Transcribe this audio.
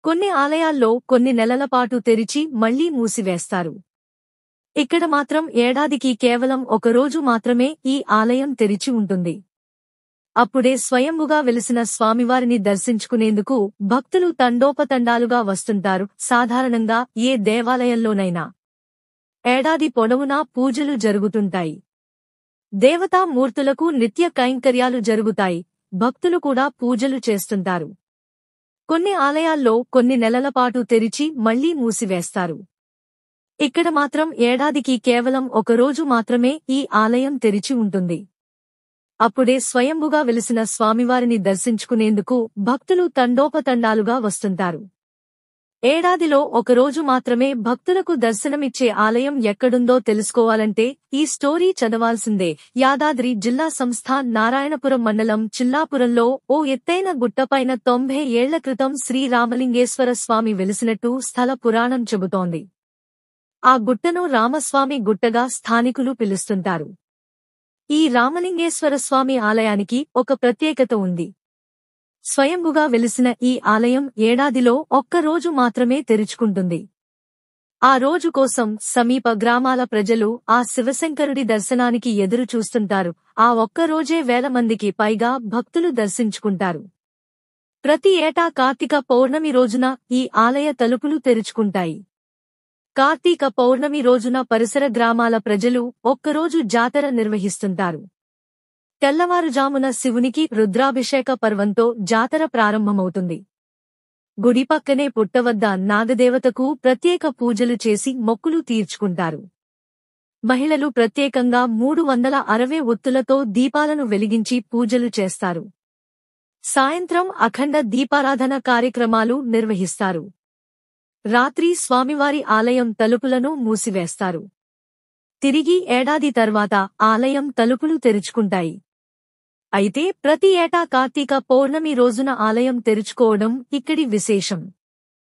కొన్ని ఆలయాల్లో కొన్ని నెలల పాటు తెరిచి మళ్లీ మూసివేస్తారు. ఇక్కడ మాత్రం ఏడాదికి కేవలం ఒక రోజు మాత్రమే ఈ ఆలయం తెరిచి ఉంటుంది. అప్పుడే స్వయంభుగా వెలిసిన స్వామివారిని దర్శించుకునేందుకు భక్తులు తండోపతండాలుగా వస్తుంటారు. సాధారణంగా ఏ దేవాలయంలోనైనా ఏడాది పొడవునా పూజలు జరుగుతుంటాయి. దేవతా మూర్తులకు నిత్య కైంకర్యాలు జరుగుతాయి. భక్తులు కూడా పూజలు చేస్తుంటారు. కొన్ని ఆలయాల్లో కొన్ని నెలల పాటు తెరిచి మళ్లీ మూసివేస్తారు. ఇక్కడ మాత్రం ఏడాదికి కేవలం ఒక రోజు మాత్రమే ఈ ఆలయం తెరిచి ఉంటుంది. అప్పుడే స్వయంభుగా వెలిసిన స్వామివారిని దర్శించుకునేందుకు భక్తులు తండోపతండాలుగా వస్తుంటారు. ఏడాదిలో ఒకరోజు మాత్రమే భక్తులకు దర్శనమిచ్చే ఆలయం ఎక్కడుందో తెలుసుకోవాలంటే ఈ స్టోరీ చదవాల్సిందే. యాదాద్రి జిల్లా సంస్థాన్ నారాయణపురం మండలం చిల్లాపురంలో ఓ ఎత్తైన గుట్టపైన 90 ఏళ్ల క్రితం శ్రీ రామలింగేశ్వర స్వామి వెలిసినట్టు స్థల పురాణం చెబుతోంది. ఆ గుట్టను రామస్వామి గుట్టగా స్థానికులు పిలుస్తుంటారు. ఈ రామలింగేశ్వర స్వామి ఆలయానికి ఒక ప్రత్యేకత ఉంది. స్వయంభుగా వెలిసిన ఈ ఆలయం ఏడాదిలో ఒక్క రోజు మాత్రమే తెరుచుకుంటుంది. ఆ రోజు కోసం సమీప గ్రామాల ప్రజలు ఆ శివశంకరుడి దర్శనానికి ఎదురు చూస్తుంటారు. ఆ ఒక్క రోజే వేల మందికి పైగా భక్తులు దర్శించుకుంటారు. ప్రతి ఏటా కార్తీక పౌర్ణమి రోజున ఈ ఆలయ తలుపులు తెరుచుకుంటాయి. కార్తీక పౌర్ణమి రోజున పరిసర గ్రామాల ప్రజలు ఒక్కరోజు జాతర నిర్వహిస్తుంటారు. తెల్లవారుజామున శివునికి రుద్రాభిషేక పర్వంతో జాతర ప్రారంభమవుతుంది. గుడి పక్కనే పుట్టవద్ద నాగదేవతకు ప్రత్యేక పూజలు చేసి మొక్కులు తీర్చుకుంటారు. మహిళలు ప్రత్యేకంగా 360 ఒత్తులతో దీపాలను వెలిగించి పూజలు చేస్తారు. సాయంత్రం అఖండ దీపారాధన కార్యక్రమాలు నిర్వహిస్తారు. రాత్రి స్వామివారి ఆలయం తలుపులను మూసివేస్తారు. తిరిగి ఏడాది తర్వాత ఆలయం తలుపులు తెరుచుకుంటాయి. అయితే ప్రతి ఏటా కార్తీక పౌర్ణమి రోజున ఆలయం తెరుచుకోవడం ఇక్కడి విశేషం.